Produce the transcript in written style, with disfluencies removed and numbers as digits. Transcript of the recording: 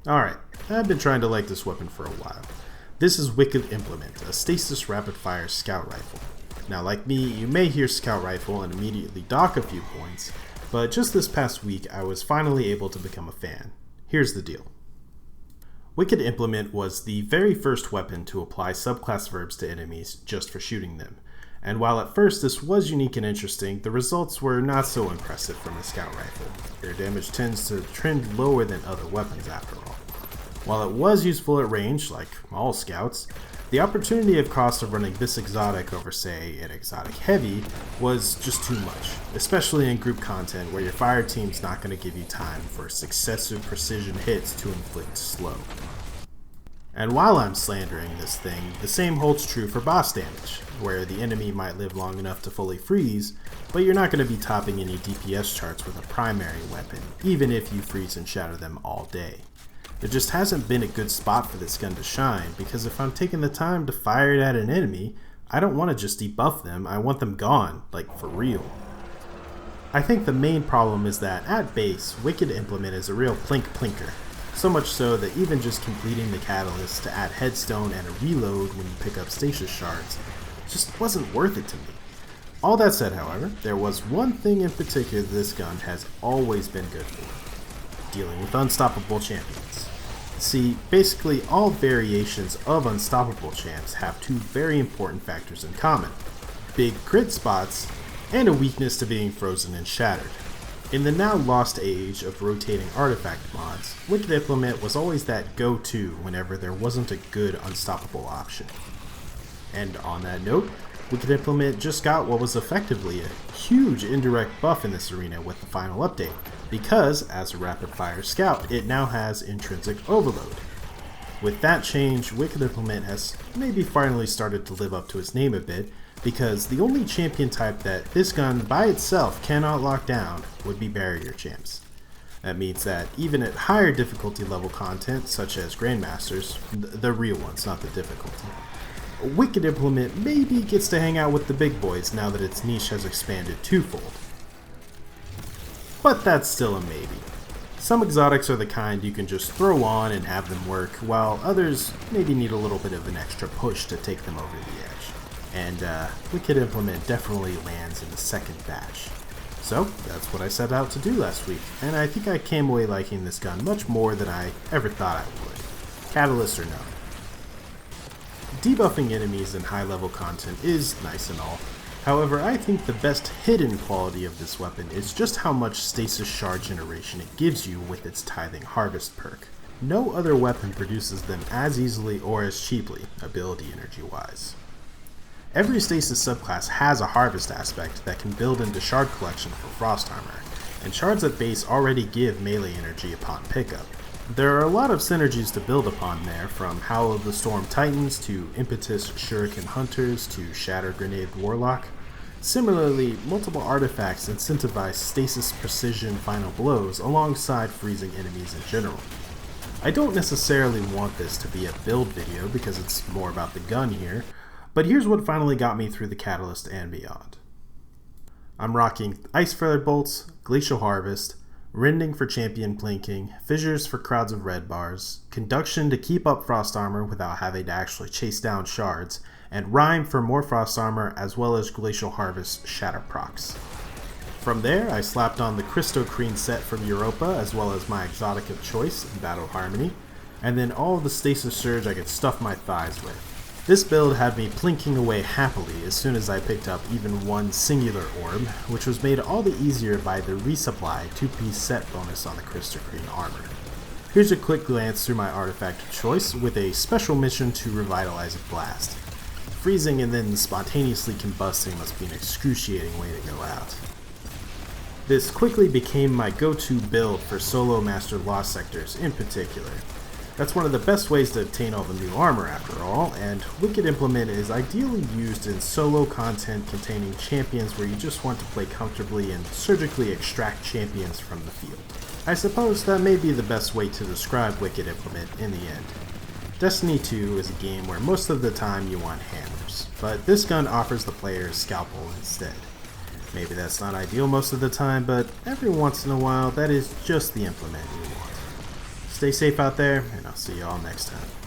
Alright, I've been trying to like this weapon for a while. This is Wicked Implement, a Stasis rapid-fire scout rifle. Now like me, you may hear scout rifle and immediately dock a few points, but just this past week I was finally able to become a fan. Here's the deal. Wicked Implement was the very first weapon to apply subclass verbs to enemies just for shooting them. And while at first this was unique and interesting, the results were not so impressive from a scout rifle. Their damage tends to trend lower than other weapons after all. While it was useful at range, like all scouts, the opportunity of cost of running this exotic over, say, an exotic heavy was just too much, especially in group content where your fire team's not going to give you time for successive precision hits to inflict slow. And while I'm slandering this thing, the same holds true for boss damage, where the enemy might live long enough to fully freeze, but you're not going to be topping any DPS charts with a primary weapon, even if you freeze and shatter them all day. There just hasn't been a good spot for this gun to shine, because if I'm taking the time to fire it at an enemy, I don't want to just debuff them, I want them gone, like for real. I think the main problem is that, at base, Wicked Implement is a real plink-plinker. So much so that even just completing the catalyst to add headstone and a reload when you pick up stasis shards just wasn't worth it to me. All that said, however, there was one thing in particular this gun has always been good for: dealing with unstoppable champions. See, basically all variations of unstoppable champs have two very important factors in common: big crit spots and a weakness to being frozen and shattered. In the now lost age of rotating artifact mods, Wicked Implement was always that go-to whenever there wasn't a good unstoppable option. And on that note, Wicked Implement just got what was effectively a huge indirect buff in this arena with the final update, because as a rapid-fire scout, it now has intrinsic overload. With that change, Wicked Implement has maybe finally started to live up to its name a bit, because the only champion type that this gun by itself cannot lock down would be barrier champs. That means that even at higher difficulty level content, such as Grandmasters, the real ones, not the difficulty, Wicked Implement maybe gets to hang out with the big boys now that its niche has expanded twofold. But that's still a maybe. Some exotics are the kind you can just throw on and have them work, while others maybe need a little bit of an extra push to take them over the edge. And Wicked Implement definitely lands in the second batch. So that's what I set out to do last week, and I think I came away liking this gun much more than I ever thought I would, catalyst or no. Debuffing enemies in high level content is nice and all. However, I think the best hidden quality of this weapon is just how much stasis shard generation it gives you with its Tithing Harvest perk. No other weapon produces them as easily or as cheaply, ability energy wise. Every stasis subclass has a harvest aspect that can build into shard collection for frost armor, and shards at base already give melee energy upon pickup. There are a lot of synergies to build upon there, from Howl of the Storm Titans to Impetus Shuriken Hunters to Shatter Grenade Warlock. Similarly, multiple artifacts incentivize stasis precision final blows alongside freezing enemies in general. I don't necessarily want this to be a build video because it's more about the gun here, but here's what finally got me through the Catalyst and beyond. I'm rocking Ice Feather Bolts, Glacial Harvest, Rending for champion plinking, Fissures for crowds of red bars, Conduction to keep up frost armor without having to actually chase down shards, and Rhyme for more frost armor as well as Glacial Harvest shatter procs. From there, I slapped on the Crystocrene set from Europa as well as my exotic of choice in Battle Harmony, and then all of the Stasis Surge I could stuff my thighs with. This build had me plinking away happily as soon as I picked up even one singular orb, which was made all the easier by the resupply 2-piece set bonus on the Crystocrene armor. Here's a quick glance through my artifact of choice with a special mission to revitalize a blast. Freezing and then spontaneously combusting must be an excruciating way to go out. This quickly became my go-to build for solo Master Lost sectors in particular. That's one of the best ways to obtain all the new armor after all, and Wicked Implement is ideally used in solo content containing champions where you just want to play comfortably and surgically extract champions from the field. I suppose that may be the best way to describe Wicked Implement in the end. Destiny 2 is a game where most of the time you want hammers, but this gun offers the player a scalpel instead. Maybe that's not ideal most of the time, but every once in a while that is just the implement you want. Stay safe out there, and I'll see you all next time.